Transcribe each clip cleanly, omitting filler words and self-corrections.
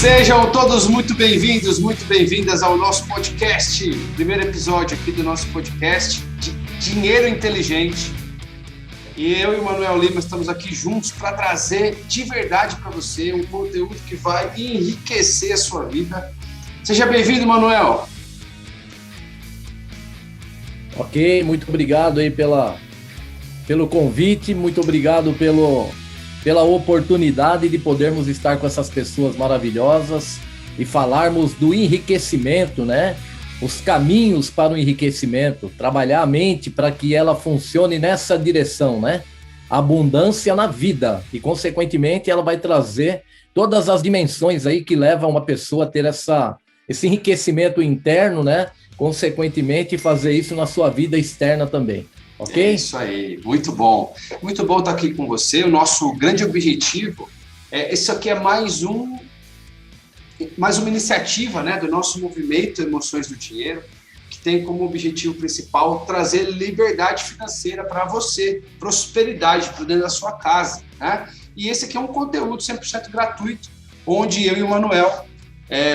Sejam todos muito bem-vindos, muito bem-vindas ao nosso podcast, primeiro episódio aqui do nosso podcast de Dinheiro Inteligente. E eu e o Manuel Lima estamos aqui juntos para trazer de verdade para você um conteúdo que vai enriquecer a sua vida. Seja bem-vindo, Manuel. Ok, muito obrigado aí pelo convite, muito obrigado pela oportunidade de podermos estar com essas pessoas maravilhosas e falarmos do enriquecimento, né? Os caminhos para o enriquecimento, trabalhar a mente para que ela funcione nessa direção, né? Abundância na vida e, consequentemente, ela vai trazer todas as dimensões aí que levam uma pessoa a ter esse enriquecimento interno, né? Consequentemente, fazer isso na sua vida externa também. Ok? É isso aí, muito bom. Muito bom estar aqui com você. O nosso grande objetivo isso aqui é mais uma iniciativa, né, do nosso movimento Emoções do Dinheiro, que tem como objetivo principal trazer liberdade financeira para você, prosperidade para dentro da sua casa, né? E esse aqui é um conteúdo 100% gratuito, onde eu e o Manuel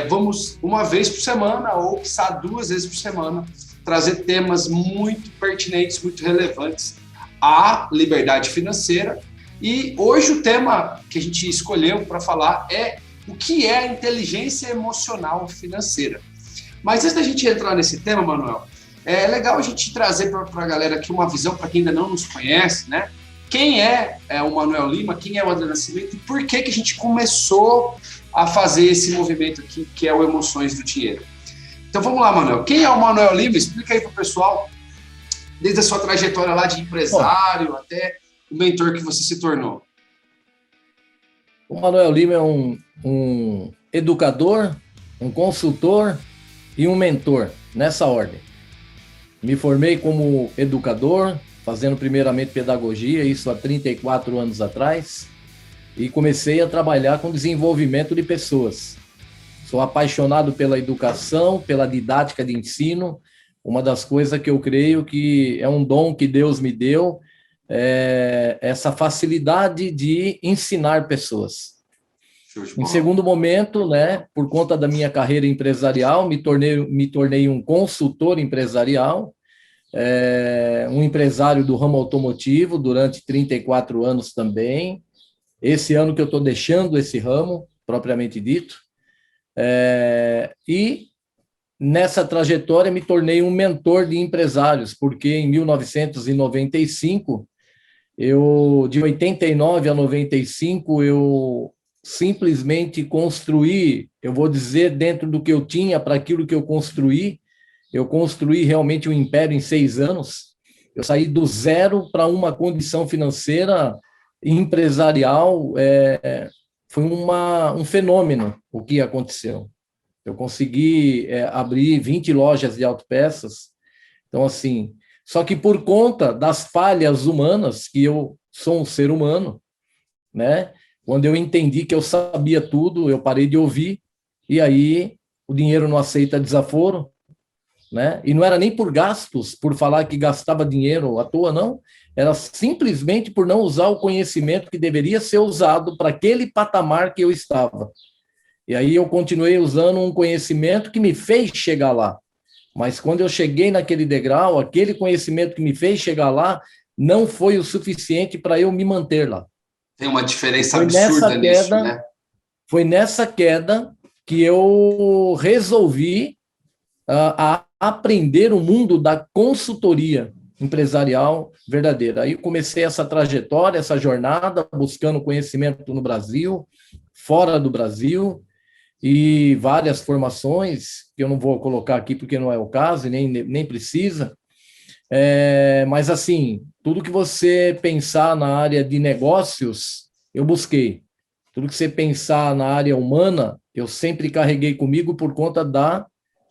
vamos uma vez por semana, ou quiçá 2 vezes por semana, trazer temas muito pertinentes, muito relevantes à liberdade financeira. E hoje o tema que a gente escolheu para falar é o que é a inteligência emocional financeira. Mas antes da gente entrar nesse tema, Manuel, é legal a gente trazer para a galera aqui uma visão, para quem ainda não nos conhece, né? Quem é o Manuel Lima, quem é o André Nascimento e por que a gente começou a fazer esse movimento aqui, que é o Emoções do Dinheiro. Então vamos lá, Manuel. Quem é o Manuel Lima? Explica aí para o pessoal, desde a sua trajetória lá de empresário até o mentor que você se tornou. O Manuel Lima é um educador, um consultor e um mentor, nessa ordem. Me formei como educador, fazendo primeiramente pedagogia, isso há 34 anos atrás, e comecei a trabalhar com desenvolvimento de pessoas. Sou apaixonado pela educação, pela didática de ensino. Uma das coisas que eu creio que é um dom que Deus me deu, é essa facilidade de ensinar pessoas. Em segundo momento, né, por conta da minha carreira empresarial, me tornei um consultor empresarial, um empresário do ramo automotivo durante 34 anos também. Esse ano que eu estou deixando esse ramo, propriamente dito. E nessa trajetória me tornei um mentor de empresários, porque em 1995, de 89 a 95, eu simplesmente construí, eu vou dizer, dentro do que eu tinha, para aquilo que eu construí realmente um império em 6 anos. Eu saí do zero para uma condição financeira empresarial, foi um fenômeno o que aconteceu. Eu consegui abrir 20 lojas de autopeças. Então, assim, só que por conta das falhas humanas, que eu sou um ser humano, né? Quando eu entendi que eu sabia tudo, eu parei de ouvir, e aí o dinheiro não aceita desaforo, né? E não era nem por gastos, por falar que gastava dinheiro à toa, não. Era simplesmente por não usar o conhecimento que deveria ser usado para aquele patamar que eu estava. E aí eu continuei usando um conhecimento que me fez chegar lá. Mas quando eu cheguei naquele degrau, aquele conhecimento que me fez chegar lá não foi o suficiente para eu me manter lá. Tem uma diferença absurda nisso, né? Foi nessa queda que eu resolvi a aprender o mundo da consultoria empresarial verdadeira. Aí comecei essa trajetória, essa jornada, buscando conhecimento no Brasil, fora do Brasil, e várias formações, que eu não vou colocar aqui porque não é o caso, e nem precisa. Mas, assim, tudo que você pensar na área de negócios, eu busquei. Tudo que você pensar na área humana, eu sempre carreguei comigo por conta da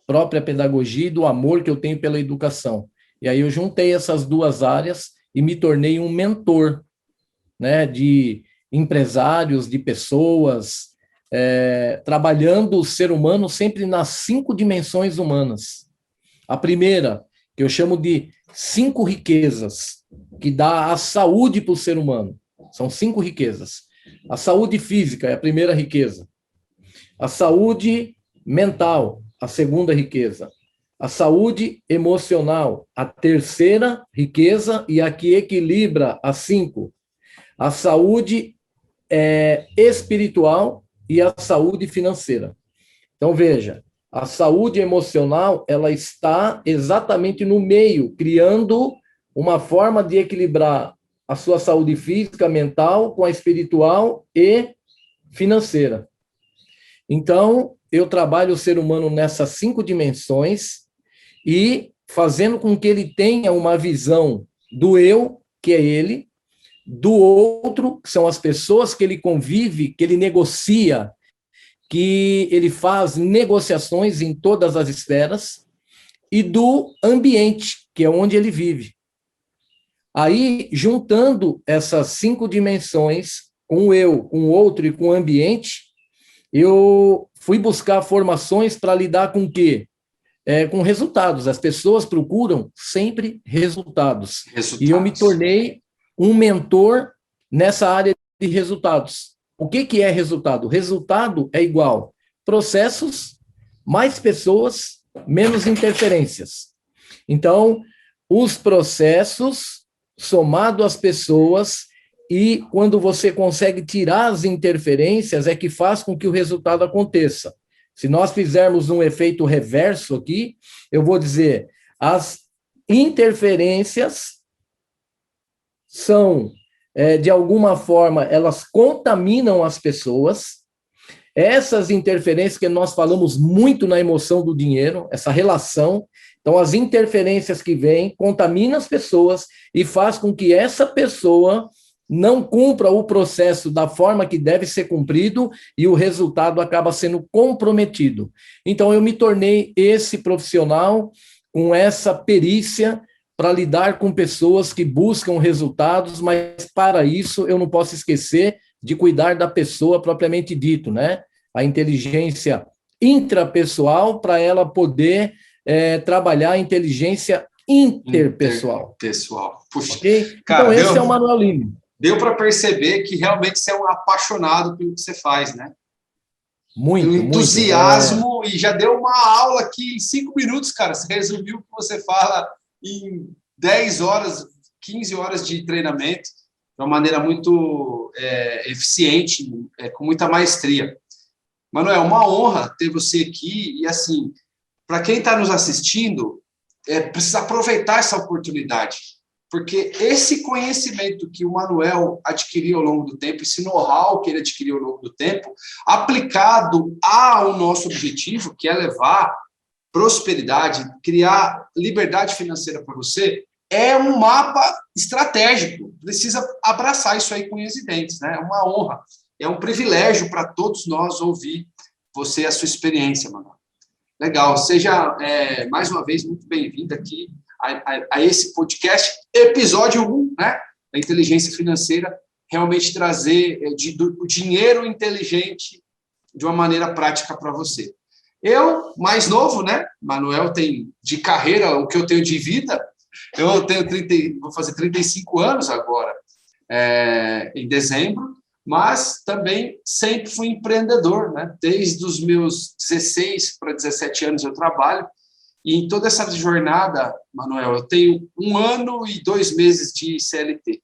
própria pedagogia e do amor que eu tenho pela educação. E aí eu juntei essas duas áreas e me tornei um mentor, né, de empresários, de pessoas, trabalhando o ser humano sempre nas 5 dimensões humanas. A primeira, que eu chamo de 5 riquezas, que dá a saúde para o ser humano. São 5 riquezas. A saúde física é a primeira riqueza. A saúde mental, a segunda riqueza. A saúde emocional, a terceira riqueza e a que equilibra as 5. A saúde espiritual e a saúde financeira. Então, veja, a saúde emocional, ela está exatamente no meio, criando uma forma de equilibrar a sua saúde física, mental, com a espiritual e financeira. Então, eu trabalho o ser humano nessas 5 dimensões e fazendo com que ele tenha uma visão do eu, que é ele, do outro, que são as pessoas que ele convive, que ele negocia, que ele faz negociações em todas as esferas, e do ambiente, que é onde ele vive. Aí, juntando essas 5 dimensões, com o eu, com o outro e com o ambiente, eu fui buscar formações para lidar com o quê? Com resultados. As pessoas procuram sempre resultados. E eu me tornei um mentor nessa área de resultados. O que é resultado? Resultado é igual processos, mais pessoas, menos interferências. Então, os processos somado às pessoas, e quando você consegue tirar as interferências, é que faz com que o resultado aconteça. Se nós fizermos um efeito reverso aqui, eu vou dizer, as interferências são, de alguma forma, elas contaminam as pessoas. Essas interferências que nós falamos muito na emoção do dinheiro, essa relação, então as interferências que vêm contaminam as pessoas e faz com que essa pessoa não cumpra o processo da forma que deve ser cumprido e o resultado acaba sendo comprometido. Então, eu me tornei esse profissional com essa perícia para lidar com pessoas que buscam resultados, mas para isso eu não posso esquecer de cuidar da pessoa propriamente dito, né? A inteligência intrapessoal para ela poder trabalhar a inteligência interpessoal. Puxa, okay? Cara, então, esse é o Manuel Lima. Deu para perceber que realmente você é um apaixonado pelo que você faz, né? Muito, um entusiasmo, muito. E já deu uma aula aqui em 5 minutos, cara. Você resumiu o que você fala em 10 horas, 15 horas de treinamento, de uma maneira muito eficiente, com muita maestria. Manuel, é uma honra ter você aqui. E, assim, para quem está nos assistindo, precisa aproveitar essa oportunidade. Porque esse conhecimento que o Manuel adquiriu ao longo do tempo, esse know-how que ele adquiriu ao longo do tempo, aplicado ao nosso objetivo, que é levar prosperidade, criar liberdade financeira para você, é um mapa estratégico. Precisa abraçar isso aí com unhas e dentes, né? É uma honra, é um privilégio para todos nós ouvir você, a sua experiência, Manuel. Legal, seja mais uma vez muito bem-vindo aqui a esse podcast, episódio 1, né, da inteligência financeira, realmente trazer o dinheiro inteligente de uma maneira prática para você. Eu, mais novo, né, Manuel tem de carreira o que eu tenho de vida, eu tenho vou fazer 35 anos agora, em dezembro, mas também sempre fui empreendedor, né, desde os meus 16 para 17 anos eu trabalho. E em toda essa jornada, Manuel, eu tenho 1 ano e 2 meses de CLT.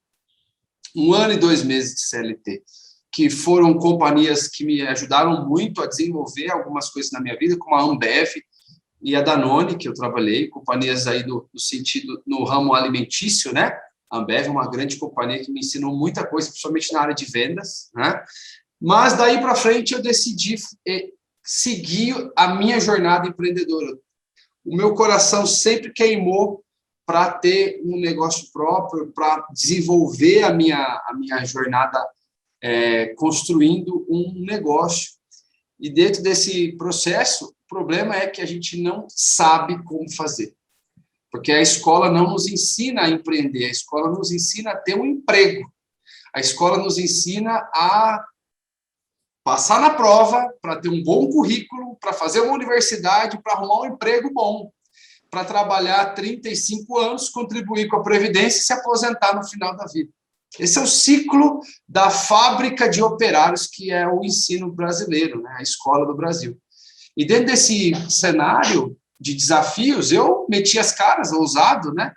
1 ano e 2 meses de CLT, que foram companhias que me ajudaram muito a desenvolver algumas coisas na minha vida, como a Ambev e a Danone, que eu trabalhei, companhias aí no sentido, no ramo alimentício, né? A Ambev é uma grande companhia que me ensinou muita coisa, principalmente na área de vendas, né? Mas daí para frente eu decidi seguir a minha jornada empreendedora. O meu coração sempre queimou para ter um negócio próprio, para desenvolver a minha jornada construindo um negócio. E dentro desse processo, o problema é que a gente não sabe como fazer. Porque a escola não nos ensina a empreender, a escola nos ensina a ter um emprego. A escola nos ensina a passar na prova, para ter um bom currículo, para fazer uma universidade, para arrumar um emprego bom, para trabalhar 35 anos, contribuir com a Previdência e se aposentar no final da vida. Esse é o ciclo da fábrica de operários, que é o ensino brasileiro, né? A escola do Brasil. E dentro desse cenário de desafios, eu meti as caras, ousado, né?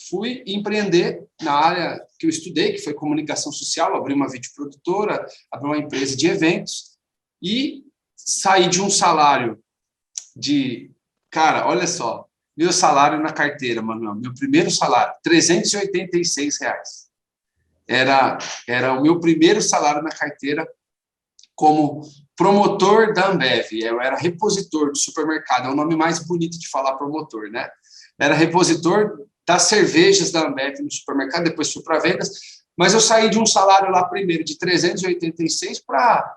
Fui empreender na área que eu estudei, que foi comunicação social, abri uma videoprodutora, abri uma empresa de eventos e saí de um salário de... Cara, olha só, meu salário na carteira, Manuel, meu primeiro salário, R$ 386. Era o meu primeiro salário na carteira como promotor da Ambev. Eu era repositor do supermercado, é o nome mais bonito de falar promotor, né? Era repositor das cervejas da Ambev no supermercado, depois fui para vendas, mas eu saí de um salário lá primeiro de 386 para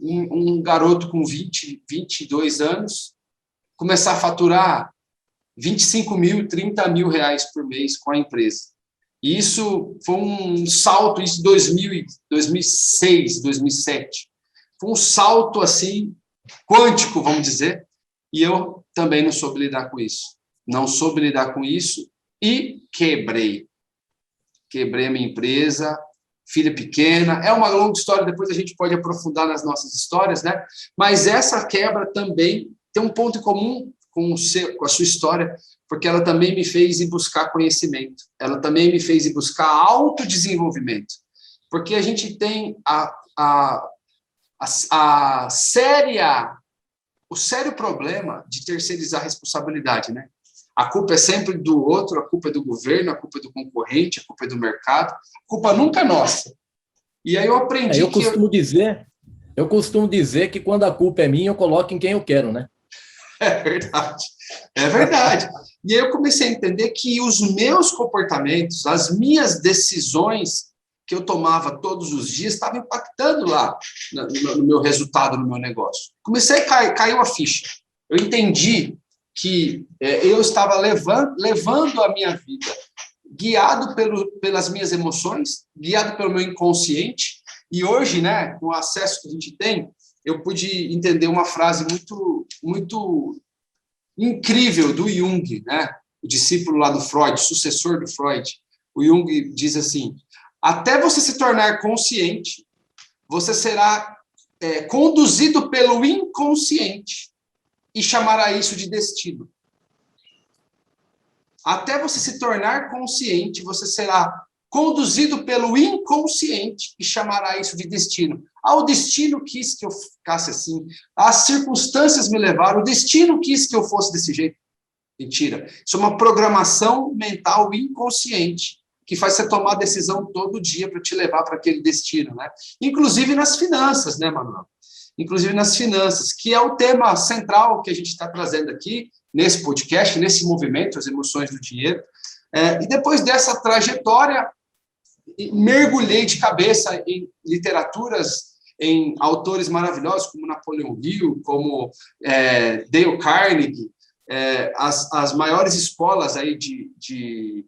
um garoto com 22 anos começar a faturar 25 mil, 30 mil reais por mês com a empresa. E isso foi um salto, isso em 2006, 2007. Foi um salto, assim, quântico, vamos dizer, e eu também não soube lidar com isso. Não soube lidar com isso e quebrei. Quebrei a minha empresa, filha pequena. É uma longa história, depois a gente pode aprofundar nas nossas histórias, né? Mas essa quebra também tem um ponto em comum com a sua história, porque ela também me fez ir buscar conhecimento, ela também me fez ir buscar autodesenvolvimento, porque a gente tem o sério problema de terceirizar a responsabilidade, né? A culpa é sempre do outro, a culpa é do governo, a culpa é do concorrente, a culpa é do mercado, a culpa nunca é nossa. E aí eu aprendi eu costumo dizer que quando a culpa é minha, eu coloco em quem eu quero, né? É verdade, é verdade. E aí eu comecei a entender que os meus comportamentos, as minhas decisões que eu tomava todos os dias estavam impactando lá no meu resultado, no meu negócio. Comecei a caiu a ficha. Eu entendi que eu estava levando a minha vida guiado pelas minhas emoções, guiado pelo meu inconsciente. E hoje, né, com o acesso que a gente tem, eu pude entender uma frase muito incrível do Jung, né? O discípulo lá do Freud, sucessor do Freud. O Jung diz assim: até você se tornar consciente, você será conduzido pelo inconsciente e chamará isso de destino. Até você se tornar consciente, você será conduzido pelo inconsciente e chamará isso de destino. O destino quis que eu ficasse assim, as circunstâncias me levaram, o destino quis que eu fosse desse jeito. Mentira. Isso é uma programação mental inconsciente que faz você tomar decisão todo dia para te levar para aquele destino, né? Inclusive nas finanças, né, Manuel? Inclusive nas finanças, que é o tema central que a gente está trazendo aqui nesse podcast, nesse movimento, as emoções do dinheiro. E depois dessa trajetória, mergulhei de cabeça em literaturas, em autores maravilhosos como Napoleão Hill, como Dale Carnegie, as maiores escolas aí de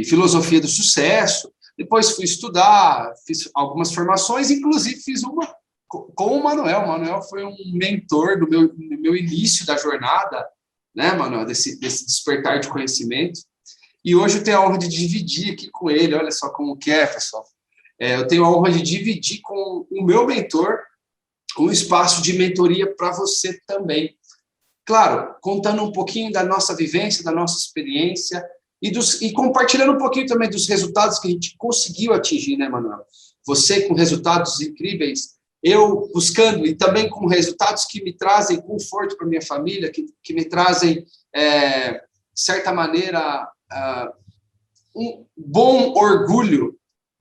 filosofia do sucesso. Depois fui estudar, fiz algumas formações, inclusive fiz uma com o Manuel. O Manuel foi um mentor do meu início da jornada, né, Manuel, desse despertar de conhecimento. E hoje eu tenho a honra de dividir aqui com ele, olha só como que é, pessoal. Eu tenho a honra de dividir com o meu mentor um espaço de mentoria para você também. Claro, contando um pouquinho da nossa vivência, da nossa experiência e compartilhando um pouquinho também dos resultados que a gente conseguiu atingir, né, Manuel? Você com resultados incríveis, eu buscando, e também com resultados que me trazem conforto para minha família, que me trazem, de certa maneira, um bom orgulho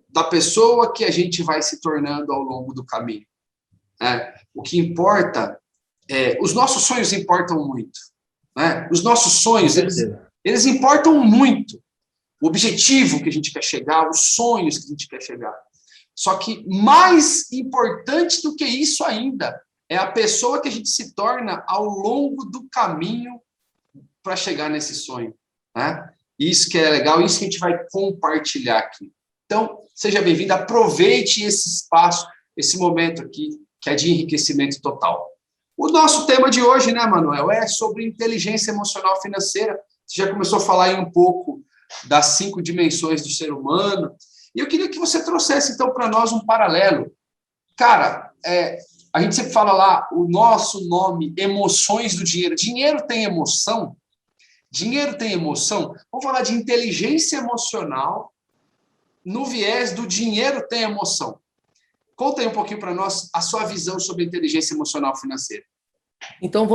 da pessoa que a gente vai se tornando ao longo do caminho. O que importa, os nossos sonhos importam muito. Né? Os nossos sonhos, eles importam muito. O objetivo que a gente quer chegar, os sonhos que a gente quer chegar. Só que mais importante do que isso ainda é a pessoa que a gente se torna ao longo do caminho para chegar nesse sonho. Né? Isso que é legal, isso que a gente vai compartilhar aqui. Então, seja bem-vindo, aproveite esse espaço, esse momento aqui, que é de enriquecimento total. O nosso tema de hoje, né, Manuel, é sobre inteligência emocional financeira. Você já começou a falar aí um pouco das 5 dimensões do ser humano, E eu queria que você trouxesse, então, para nós um paralelo. Cara, a gente sempre fala lá o nosso nome, emoções do dinheiro. Dinheiro tem emoção? Dinheiro tem emoção? Vamos falar de inteligência emocional no viés do dinheiro tem emoção. Conta aí um pouquinho para nós a sua visão sobre inteligência emocional financeira. Então,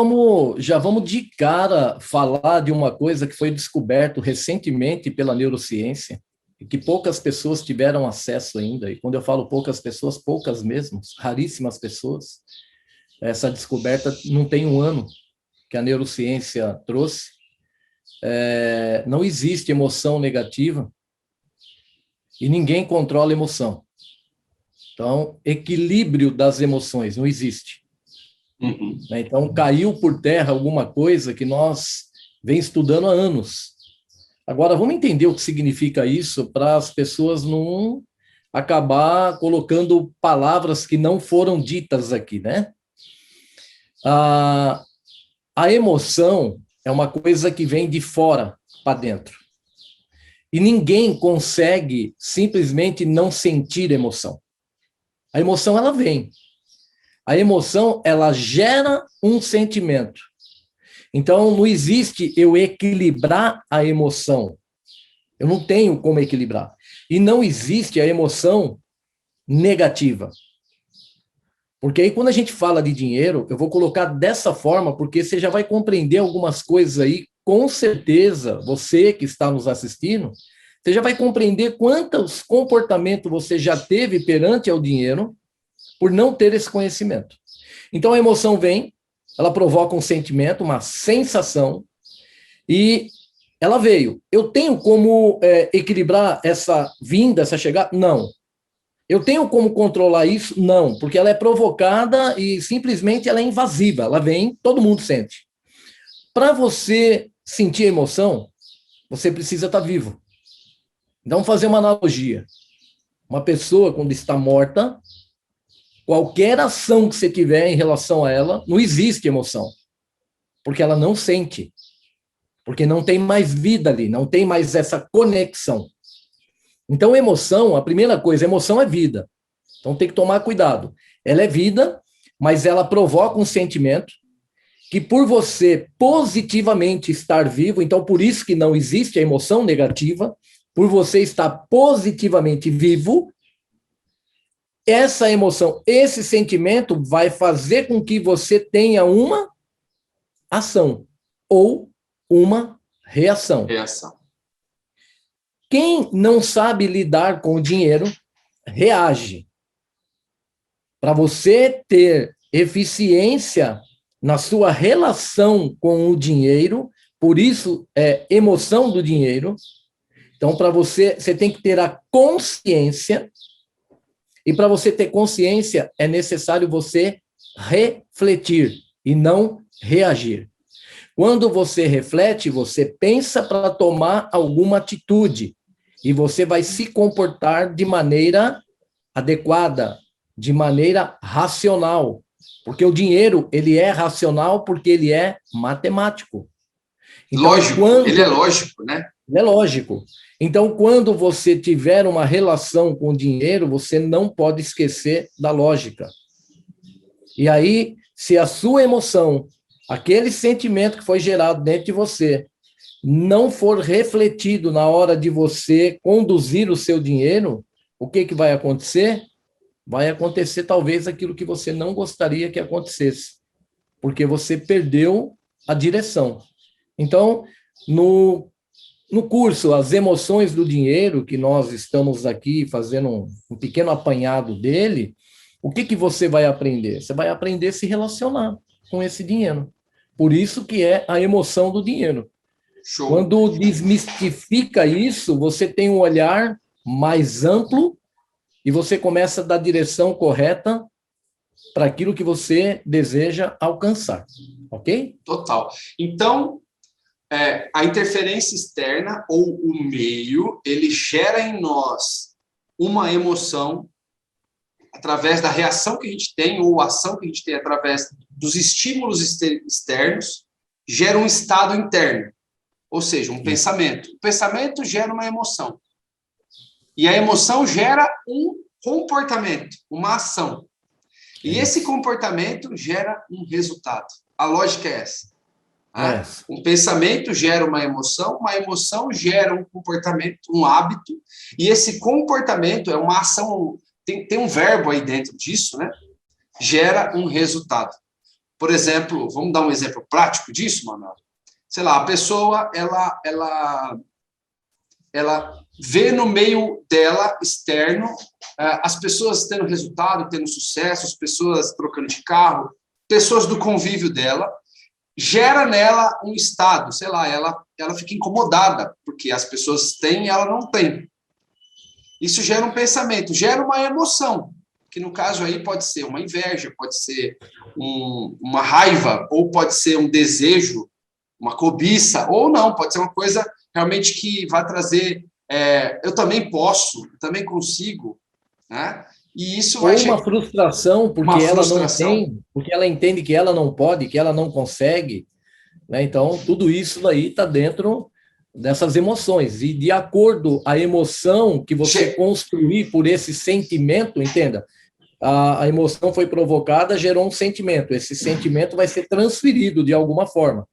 já vamos de cara falar de uma coisa que foi descoberto recentemente pela neurociência, e que poucas pessoas tiveram acesso ainda. E quando eu falo poucas pessoas, poucas mesmo, raríssimas pessoas. Essa descoberta não tem um ano que a neurociência trouxe. Não existe emoção negativa e ninguém controla emoção. Então, equilíbrio das emoções não existe. Uhum. Então, caiu por terra alguma coisa que nós vem estudando há anos. Agora, vamos entender o que significa isso para as pessoas não acabar colocando palavras que não foram ditas aqui, né? A emoção é uma coisa que vem de fora para dentro. E ninguém consegue simplesmente não sentir emoção. A emoção, ela vem. A emoção, ela gera um sentimento. Então, não existe eu equilibrar a emoção. Eu não tenho como equilibrar. E não existe a emoção negativa. Porque aí, quando a gente fala de dinheiro, eu vou colocar dessa forma, porque você já vai compreender algumas coisas aí, com certeza, você que está nos assistindo, você já vai compreender quantos comportamentos você já teve perante ao dinheiro por não ter esse conhecimento. Então, a emoção vem, ela provoca um sentimento, uma sensação, e ela veio. Eu tenho como equilibrar essa vinda, essa chegada? Não. Eu tenho como controlar isso? Não, porque ela é provocada e simplesmente ela é invasiva. Ela vem, todo mundo sente. Para você sentir emoção, você precisa estar vivo. Então, vamos fazer uma analogia. Uma pessoa, quando está morta, qualquer ação que você tiver em relação a ela, não existe emoção. Porque ela não sente. Porque não tem mais vida ali, não tem mais essa conexão. Então, emoção, a primeira coisa, emoção é vida. Então, tem que tomar cuidado. Ela é vida, mas ela provoca um sentimento que, por você positivamente estar vivo, então, por isso que não existe a emoção negativa, por você estar positivamente vivo, essa emoção, esse sentimento vai fazer com que você tenha uma ação ou uma reação. Quem não sabe lidar com o dinheiro, reage. Para você ter eficiência na sua relação com o dinheiro, por isso é emoção do dinheiro. Então, para você tem que ter a consciência, e para você ter consciência, é necessário você refletir e não reagir. Quando você reflete, você pensa para tomar alguma atitude e você vai se comportar de maneira adequada, de maneira racional, porque o dinheiro, ele é racional porque ele é matemático. Então, lógico, ele é lógico, né? Ele é lógico. Então, quando você tiver uma relação com o dinheiro, você não pode esquecer da lógica. E aí, se a sua emoção, aquele sentimento que foi gerado dentro de você, não for refletido na hora de você conduzir o seu dinheiro, o que vai acontecer? Vai acontecer talvez aquilo que você não gostaria que acontecesse, porque você perdeu a direção. Então, no curso As Emoções do Dinheiro, que nós estamos aqui fazendo um pequeno apanhado dele, o que você vai aprender? Você vai aprender a se relacionar com esse dinheiro. Por isso que é a emoção do dinheiro. Show. Quando desmistifica isso, você tem um olhar mais amplo e você começa a dar direção correta para aquilo que você deseja alcançar. Ok? Total. Então, a interferência externa ou o meio, ele gera em nós uma emoção através da reação que a gente tem ou ação que a gente tem através dos estímulos externos, gera um estado interno, ou seja, um pensamento. O pensamento gera uma emoção. E a emoção gera um comportamento, uma ação. E esse comportamento gera um resultado. A lógica é essa. Né? Um pensamento gera uma emoção gera um comportamento, um hábito, e esse comportamento é uma ação, tem um verbo aí dentro disso, né? Gera um resultado. Por exemplo, vamos dar um exemplo prático disso, Manuel? Sei lá, a pessoa, ela vê no meio dela, externo, as pessoas tendo resultado, tendo sucesso, as pessoas trocando de carro, pessoas do convívio dela, gera nela um estado, sei lá, ela fica incomodada, porque as pessoas têm e ela não tem. Isso gera um pensamento, gera uma emoção, que no caso aí pode ser uma inveja, pode ser uma raiva, ou pode ser um desejo, uma cobiça, ou não, pode ser uma coisa realmente que vai trazer, eu também posso, eu também consigo, né? E isso vai uma frustração, porque uma ela frustração. não tem, porque ela entende que ela não pode, que ela não consegue, né? Então, tudo isso daí está dentro dessas emoções. E de acordo a emoção que você construir por esse sentimento, entenda, a emoção foi provocada, gerou um sentimento. Esse sentimento vai ser transferido de alguma forma.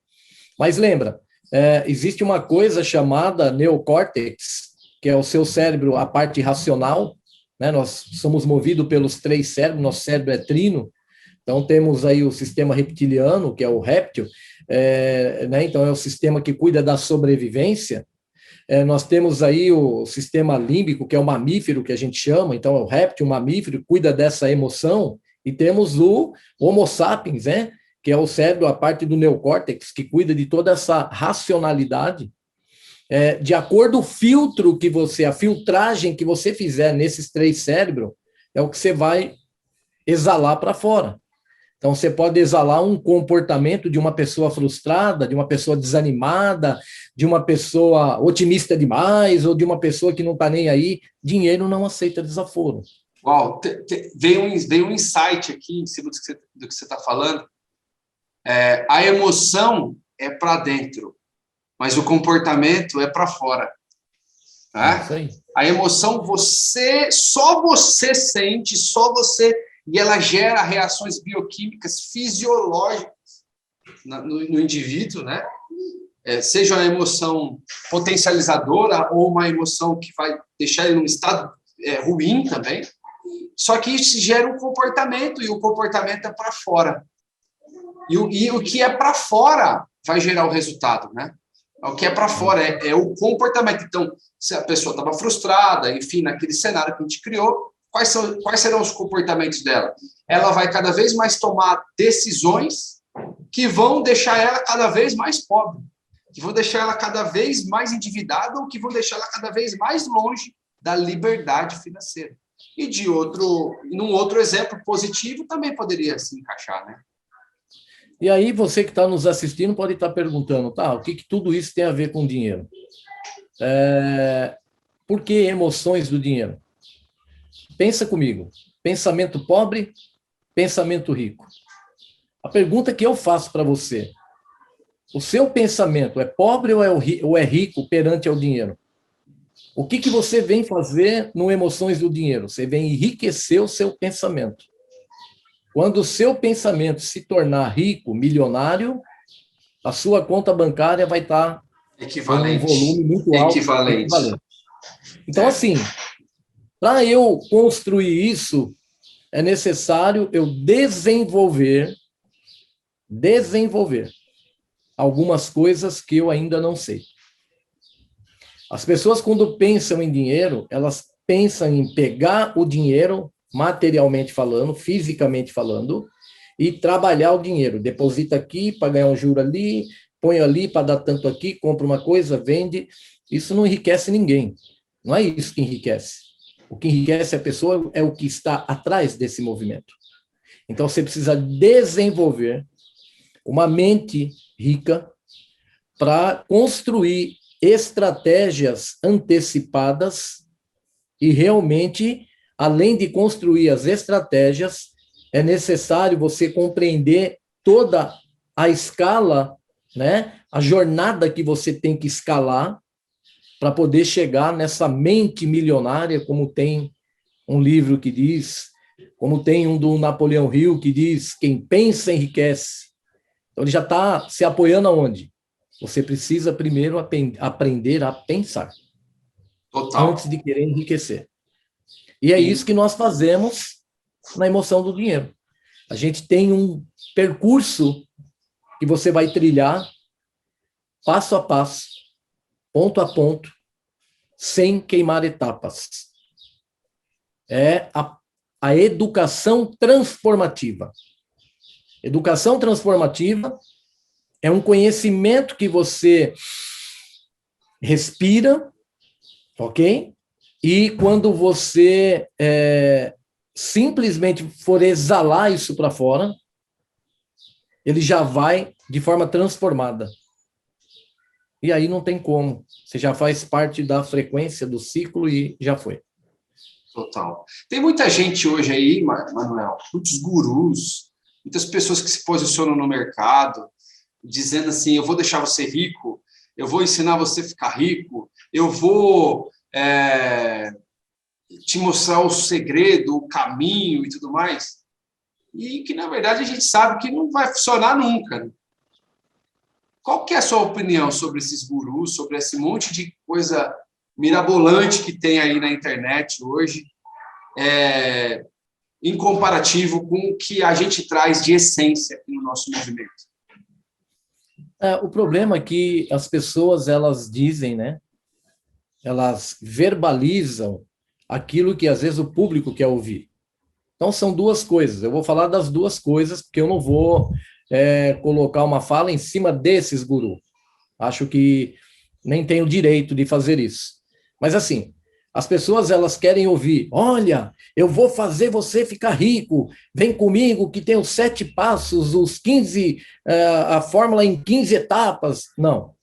Mas lembra, existe uma coisa chamada neocórtex, que é o seu cérebro, a parte racional, né? Nós somos movidos pelos 3 cérebros, nosso cérebro é trino, então temos aí o sistema reptiliano, que é o réptil, né? Então é o sistema que cuida da sobrevivência. Nós temos aí o sistema límbico, que é o mamífero, que a gente chama, então é o réptil, o mamífero, cuida dessa emoção, e temos o Homo sapiens, né? Que é o cérebro, a parte do neocórtex, que cuida de toda essa racionalidade. De acordo com o filtro que você, a filtragem que você fizer nesses 3 cérebros, é o que você vai exalar para fora. Então, você pode exalar um comportamento de uma pessoa frustrada, de uma pessoa desanimada, de uma pessoa otimista demais, ou de uma pessoa que não está nem aí. Dinheiro não aceita desaforo. Uau, veio um insight aqui em cima do que você está falando. A emoção é para dentro, mas o comportamento é para fora. Tá? Isso aí. A emoção só você sente, só você, e ela gera reações bioquímicas fisiológicas no indivíduo, né? Seja uma emoção potencializadora ou uma emoção que vai deixar ele num estado ruim também. Só que isso gera um comportamento, e o comportamento é para fora. E o que é para fora vai gerar o resultado, né? O que é para fora é o comportamento. Então, se a pessoa estava frustrada, enfim, naquele cenário que a gente criou, quais serão os comportamentos dela? Ela vai cada vez mais tomar decisões que vão deixar ela cada vez mais pobre, que vão deixar ela cada vez mais endividada, ou que vão deixar ela cada vez mais longe da liberdade financeira. E num outro exemplo positivo também poderia se encaixar, né? E aí, você que está nos assistindo pode estar perguntando, o que tudo isso tem a ver com dinheiro? Por que emoções do dinheiro? Pensa comigo. Pensamento pobre, pensamento rico. A pergunta que eu faço para você: o seu pensamento é pobre ou é rico perante ao dinheiro? O que você vem fazer no Emoções do Dinheiro? Você vem enriquecer o seu pensamento. Quando o seu pensamento se tornar rico, milionário, a sua conta bancária vai estar equivalente, com um volume muito alto. Equivalente. Então, assim, para eu construir isso, é necessário eu desenvolver algumas coisas que eu ainda não sei. As pessoas, quando pensam em dinheiro, elas pensam em pegar o dinheiro, materialmente falando, fisicamente falando, e trabalhar o dinheiro. Deposita aqui para ganhar um juro ali, põe ali para dar tanto aqui, compra uma coisa, vende. Isso não enriquece ninguém. Não é isso que enriquece. O que enriquece a pessoa é o que está atrás desse movimento. Então, você precisa desenvolver uma mente rica para construir estratégias antecipadas e realmente, além de construir as estratégias, é necessário você compreender toda a escala, né? A jornada que você tem que escalar para poder chegar nessa mente milionária, como tem um livro que diz, como tem um do Napoleão Hill que diz, quem pensa enriquece. Então, ele já está se apoiando aonde? Você precisa primeiro aprender a pensar, antes de querer enriquecer. E é isso que nós fazemos na emoção do dinheiro. A gente tem um percurso que você vai trilhar passo a passo, ponto a ponto, sem queimar etapas. É a educação transformativa. Educação transformativa é um conhecimento que você respira, ok? E quando você simplesmente for exalar isso para fora, ele já vai de forma transformada. E aí não tem como. Você já faz parte da frequência do ciclo e já foi. Total. Tem muita gente hoje aí, Manuel, muitos gurus, muitas pessoas que se posicionam no mercado, dizendo assim, eu vou deixar você rico, eu vou ensinar você a ficar rico, eu vou te mostrar o segredo, o caminho e tudo mais. E que, na verdade, a gente sabe que não vai funcionar nunca. Qual que é a sua opinião sobre esses gurus, sobre esse monte de coisa mirabolante que tem aí na internet hoje, em comparativo com o que a gente traz de essência no nosso movimento? O problema é que as pessoas, elas dizem, né? Elas verbalizam aquilo que, às vezes, o público quer ouvir. Então, são duas coisas. Eu vou falar das duas coisas, porque eu não vou colocar uma fala em cima desses gurus. Acho que nem tenho direito de fazer isso. Mas, assim, as pessoas, elas querem ouvir, olha, eu vou fazer você ficar rico, vem comigo que tem os 7 passos, os 15, a fórmula em 15 etapas. Não.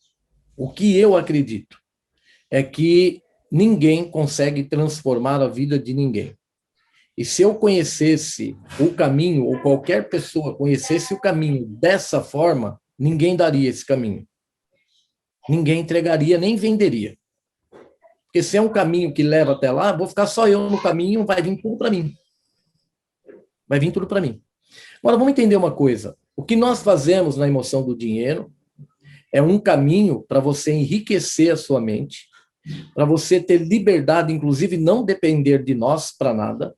O que eu acredito é que ninguém consegue transformar a vida de ninguém. E se eu conhecesse o caminho, ou qualquer pessoa conhecesse o caminho dessa forma, ninguém daria esse caminho. Ninguém entregaria, nem venderia. Porque se é um caminho que leva até lá, vou ficar só eu no caminho, vai vir tudo para mim. Vai vir tudo para mim. Agora, vamos entender uma coisa. O que nós fazemos na emoção do dinheiro é um caminho para você enriquecer a sua mente, para você ter liberdade, inclusive não depender de nós para nada,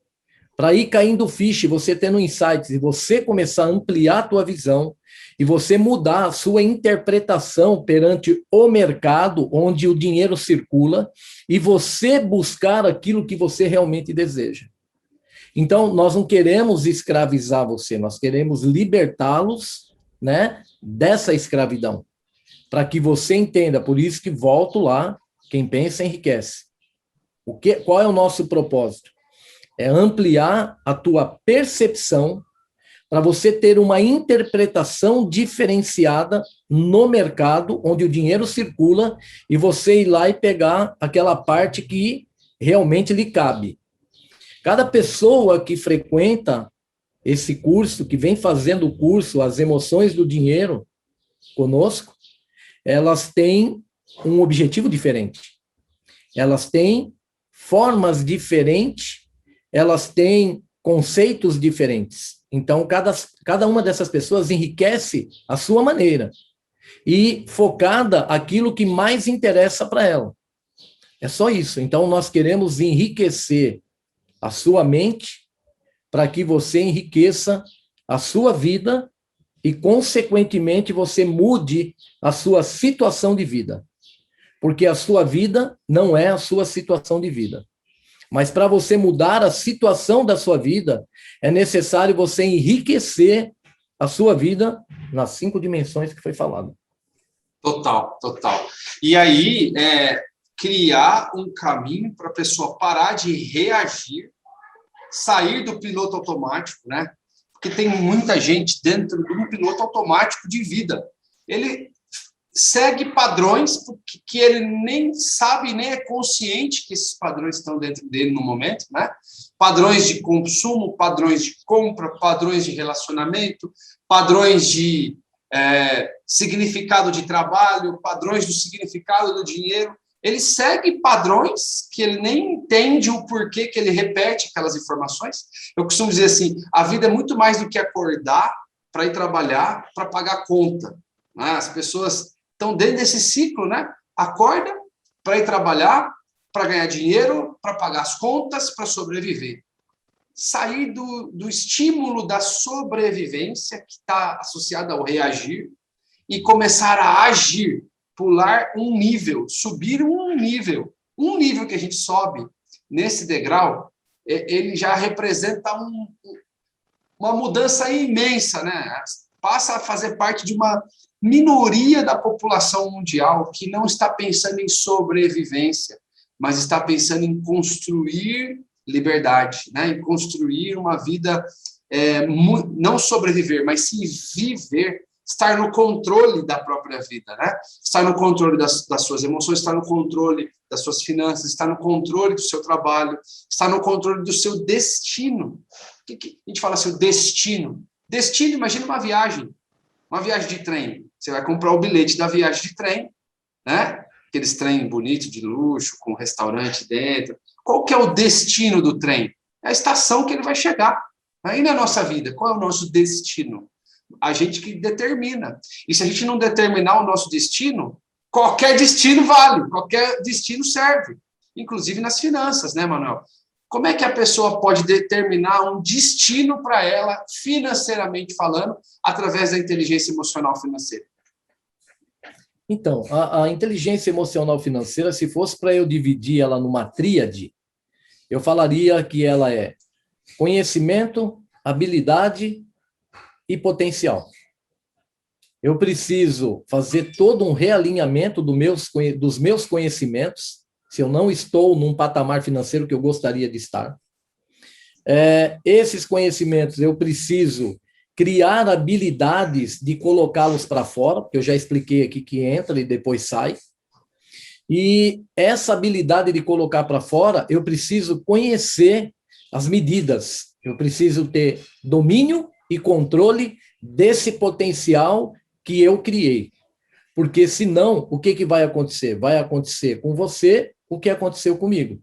para ir caindo ficha, você tendo insights, e você começar a ampliar a tua visão, e você mudar a sua interpretação perante o mercado, onde o dinheiro circula, e você buscar aquilo que você realmente deseja. Então, nós não queremos escravizar você, nós queremos libertá-los, né, dessa escravidão, para que você entenda. Por isso que volto lá, quem pensa enriquece. Qual é o nosso propósito? É ampliar a tua percepção para você ter uma interpretação diferenciada no mercado, onde o dinheiro circula, e você ir lá e pegar aquela parte que realmente lhe cabe. Cada pessoa que frequenta esse curso, que vem fazendo o curso, As Emoções do Dinheiro, conosco, elas têm um objetivo diferente. Elas têm formas diferentes, elas têm conceitos diferentes. Então, cada uma dessas pessoas enriquece a sua maneira e focada aquilo que mais interessa para ela. É só isso. Então, nós queremos enriquecer a sua mente para que você enriqueça a sua vida e, consequentemente, você mude a sua situação de vida. Porque a sua vida não é a sua situação de vida. Mas para você mudar a situação da sua vida, é necessário você enriquecer a sua vida nas 5 dimensões que foi falado. Total, total. E aí, criar um caminho para a pessoa parar de reagir, sair do piloto automático, né? Porque tem muita gente dentro de um piloto automático de vida. Ele segue padrões que ele nem sabe, nem é consciente que esses padrões estão dentro dele no momento, né? Padrões de consumo, padrões de compra, padrões de relacionamento, padrões de significado de trabalho, padrões do significado do dinheiro. ele segue padrões que ele nem entende o porquê que ele repete aquelas informações. Eu costumo dizer assim, a vida é muito mais do que acordar para ir trabalhar, para pagar a conta. Né? As pessoas estão dentro desse ciclo, né? Acorda para ir trabalhar, para ganhar dinheiro, para pagar as contas, para sobreviver. Sair do estímulo da sobrevivência, que está associado ao reagir, e começar a agir, pular um nível, subir um nível. Um nível que a gente sobe nesse degrau, ele já representa uma mudança imensa, né? Passa a fazer parte de uma minoria da população mundial que não está pensando em sobrevivência, mas está pensando em construir liberdade, né? Em construir uma vida, não sobreviver, mas sim viver, estar no controle da própria vida, né? Estar no controle das suas emoções, estar no controle das suas finanças, estar no controle do seu trabalho, estar no controle do seu destino. O que a gente fala assim, o destino? Destino, imagina uma viagem de trem. Você vai comprar o bilhete da viagem de trem, né? Aqueles trem bonitos de luxo, com restaurante dentro. Qual que é o destino do trem? É a estação que ele vai chegar. Aí na nossa vida, qual é o nosso destino? A gente que determina. E se a gente não determinar o nosso destino, qualquer destino vale, qualquer destino serve. Inclusive nas finanças, né, Manuel? Como é que a pessoa pode determinar um destino para ela, financeiramente falando, através da inteligência emocional financeira? Então, a inteligência emocional financeira, se fosse para eu dividir ela numa tríade, eu falaria que ela é conhecimento, habilidade e potencial. Eu preciso fazer todo um realinhamento dos meus conhecimentos, se eu não estou num patamar financeiro que eu gostaria de estar. Esses conhecimentos eu preciso criar habilidades de colocá-los para fora, porque eu já expliquei aqui que entra e depois sai. E essa habilidade de colocar para fora, eu preciso conhecer as medidas, eu preciso ter domínio e controle desse potencial que eu criei. Porque senão, o que vai acontecer? Vai acontecer com você o que aconteceu comigo.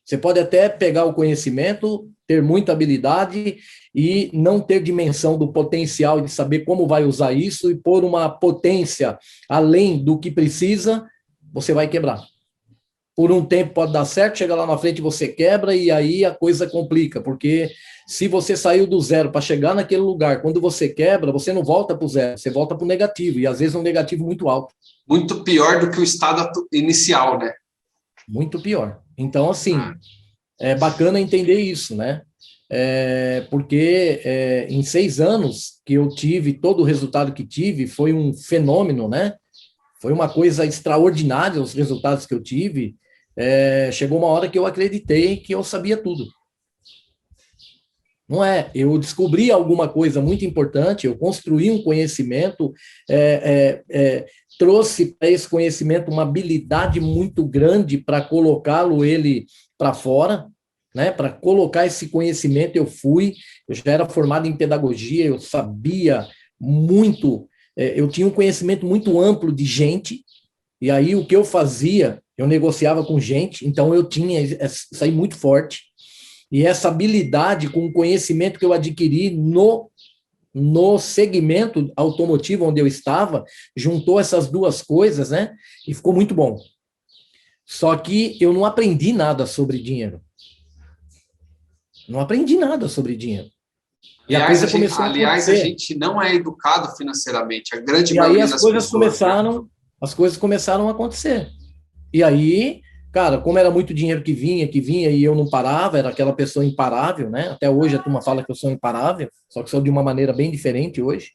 Você pode até pegar o conhecimento, ter muita habilidade e não ter dimensão do potencial de saber como vai usar isso e pôr uma potência além do que precisa, você vai quebrar. Por um tempo pode dar certo, chega lá na frente você quebra e aí a coisa complica, porque se você saiu do zero para chegar naquele lugar, quando você quebra, você não volta para o zero, você volta para o negativo, e às vezes um negativo muito alto. Muito pior do que o estado inicial, né? Muito pior. Então, assim, é bacana entender isso, né? Porque em 6 anos que eu tive, todo o resultado que tive foi um fenômeno, né? Foi uma coisa extraordinária os resultados que eu tive. Chegou uma hora que eu acreditei que eu sabia tudo. Não é? Eu descobri alguma coisa muito importante, eu construí um conhecimento, trouxe para esse conhecimento uma habilidade muito grande para colocá-lo ele para fora, né? Para colocar esse conhecimento eu já era formado em pedagogia, eu sabia muito, eu tinha um conhecimento muito amplo de gente, e aí o que eu fazia, eu negociava com gente, então eu tinha isso aí muito forte, e essa habilidade com o conhecimento que eu adquiri no segmento automotivo onde eu estava, juntou essas duas coisas, né? E ficou muito bom. Só que eu não aprendi nada sobre dinheiro. Não aprendi nada sobre dinheiro. E aliás, a gente não é educado financeiramente. A grande maioria das pessoas... As coisas começaram a acontecer. E aí, cara, como era muito dinheiro que vinha, e eu não parava, era aquela pessoa imparável, né? Até hoje a turma fala que eu sou imparável, só que sou de uma maneira bem diferente hoje.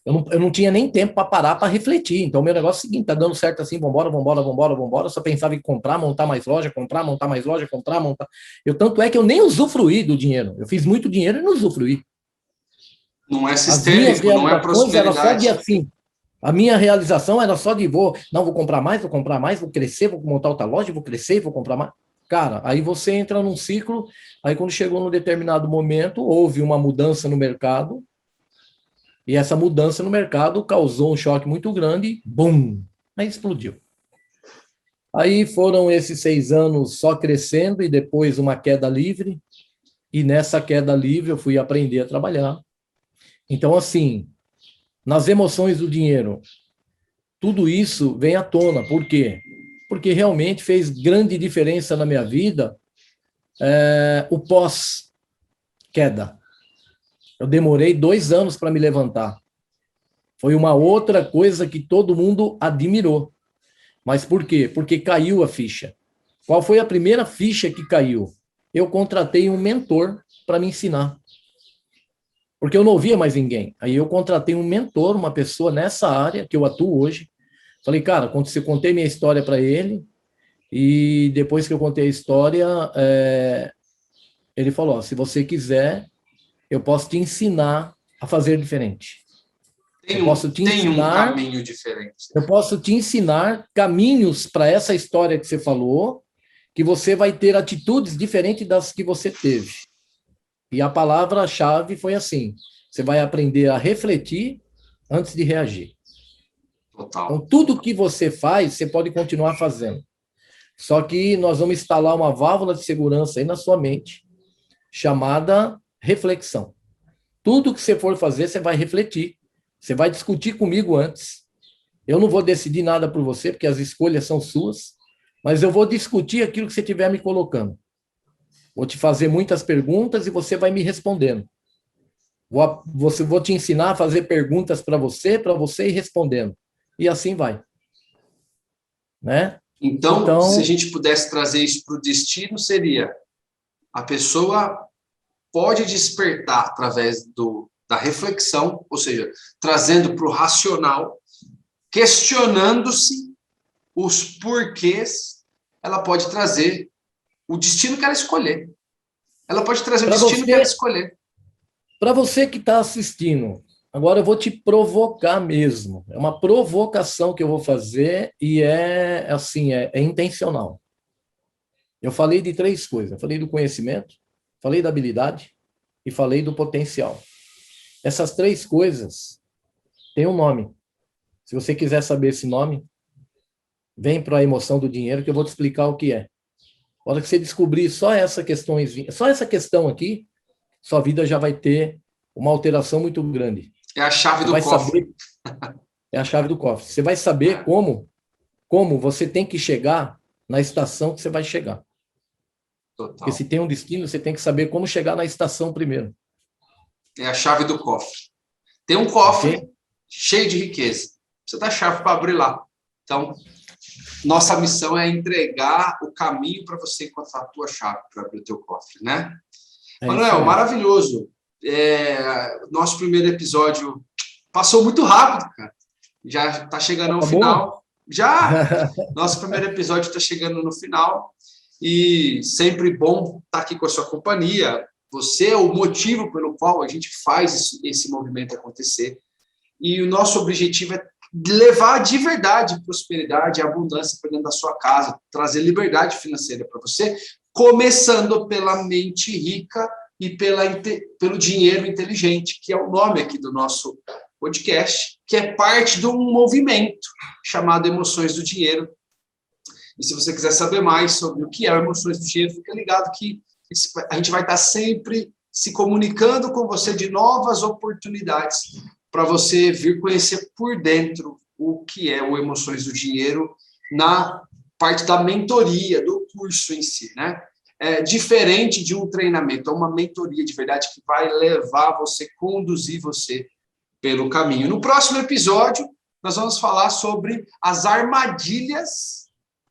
Eu não tinha nem tempo para parar para refletir. Então, meu negócio é o seguinte, tá dando certo assim, vambora. Só pensava em comprar, montar mais loja, montar. Tanto é que eu nem usufruí do dinheiro. Eu fiz muito dinheiro e não usufruí. Não é sistêmico, não é prosperidade. Era só de assim. A minha realização era só de vou comprar mais, vou crescer, vou montar outra loja, vou crescer, vou comprar mais. Cara, aí você entra num ciclo, aí quando chegou num determinado momento, houve uma mudança no mercado, e essa mudança no mercado causou um choque muito grande, bum, aí explodiu. Aí foram esses 6 anos só crescendo e depois uma queda livre. E nessa queda livre eu fui aprender a trabalhar. Então, assim, nas emoções do dinheiro, tudo isso vem à tona. Por quê? Porque realmente fez grande diferença na minha vida o pós-queda. Eu demorei 2 anos para me levantar. Foi uma outra coisa que todo mundo admirou. Mas por quê? Porque caiu a ficha. Qual foi a primeira ficha que caiu? Eu contratei um mentor para me ensinar. Porque eu não ouvia mais ninguém. Aí eu contratei um mentor, uma pessoa nessa área que eu atuo hoje. Falei, cara, contei minha história para ele, e depois que eu contei a história, ele falou, se você quiser, eu posso te ensinar a fazer diferente. Tem um caminho diferente. Eu posso te ensinar caminhos para essa história que você falou, que você vai ter atitudes diferentes das que você teve. E a palavra-chave foi assim, você vai aprender a refletir antes de reagir. Total. Então, tudo que você faz, você pode continuar fazendo. Só que nós vamos instalar uma válvula de segurança aí na sua mente, chamada reflexão. Tudo que você for fazer, você vai refletir. Você vai discutir comigo antes. Eu não vou decidir nada por você, porque as escolhas são suas, mas eu vou discutir aquilo que você estiver me colocando. Vou te fazer muitas perguntas e você vai me respondendo. Vou te ensinar a fazer perguntas para você ir respondendo. E assim vai. Né? Então, se a gente pudesse trazer isso para o destino, seria a pessoa pode despertar através da reflexão, ou seja, trazendo para o racional, questionando-se os porquês, ela pode trazer o destino que ela escolher. Ela pode trazer o destino que ela escolher. Para você que está assistindo, agora eu vou te provocar mesmo. É uma provocação que eu vou fazer e é intencional. Eu falei de 3 coisas. Eu falei do conhecimento, falei da habilidade e falei do potencial. Essas 3 coisas têm um nome. Se você quiser saber esse nome, vem para a emoção do dinheiro que eu vou te explicar o que é. A hora que você descobrir só essa questão aqui, sua vida já vai ter uma alteração muito grande. É a chave do cofre. É a chave do cofre. Você vai saber como você tem que chegar na estação que você vai chegar. Total. Porque se tem um destino, você tem que saber como chegar na estação primeiro. É a chave do cofre. Tem um cofre cheio de riqueza. Você dá a chave para abrir lá. Então, nossa missão é entregar o caminho para você encontrar a tua chave para abrir o teu cofre, né? Manuel, maravilhoso. Nosso primeiro episódio passou muito rápido, cara. Já está chegando ao final. Já! Nosso primeiro episódio está chegando no final. E sempre bom estar aqui com a sua companhia. Você é o motivo pelo qual a gente faz esse movimento acontecer. E o nosso objetivo é levar de verdade prosperidade e abundância para dentro da sua casa, trazer liberdade financeira para você, começando pela mente rica e pelo dinheiro inteligente, que é o nome aqui do nosso podcast, que é parte de um movimento chamado Emoções do Dinheiro. E se você quiser saber mais sobre o que é Emoções do Dinheiro, fica ligado que a gente vai estar sempre se comunicando com você de novas oportunidades para você vir conhecer por dentro o que é o Emoções do Dinheiro na parte da mentoria, do curso em si, né? É diferente de um treinamento, é uma mentoria de verdade que vai levar você, conduzir você pelo caminho. No próximo episódio, nós vamos falar sobre as armadilhas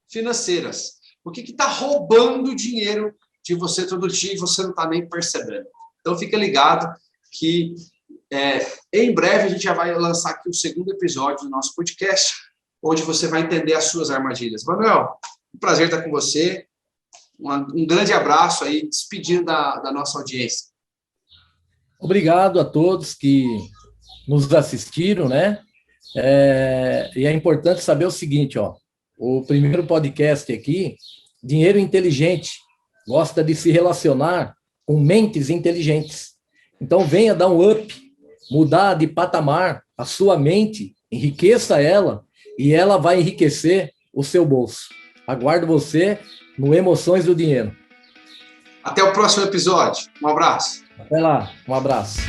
financeiras. O que está roubando dinheiro de você todo dia e você não está nem percebendo. Então, fica ligado que em breve a gente já vai lançar aqui o segundo episódio do nosso podcast, onde você vai entender as suas armadilhas. Manuel, um prazer estar com você. Um grande abraço aí, despedindo da nossa audiência. Obrigado a todos que nos assistiram, né? E é importante saber o seguinte, ó, o primeiro podcast aqui, Dinheiro Inteligente, gosta de se relacionar com mentes inteligentes. Então, venha dar um up, mudar de patamar a sua mente, enriqueça ela, e ela vai enriquecer o seu bolso. Aguardo você no Emoções do Dinheiro. Até o próximo episódio. Um abraço. Até lá. Um abraço.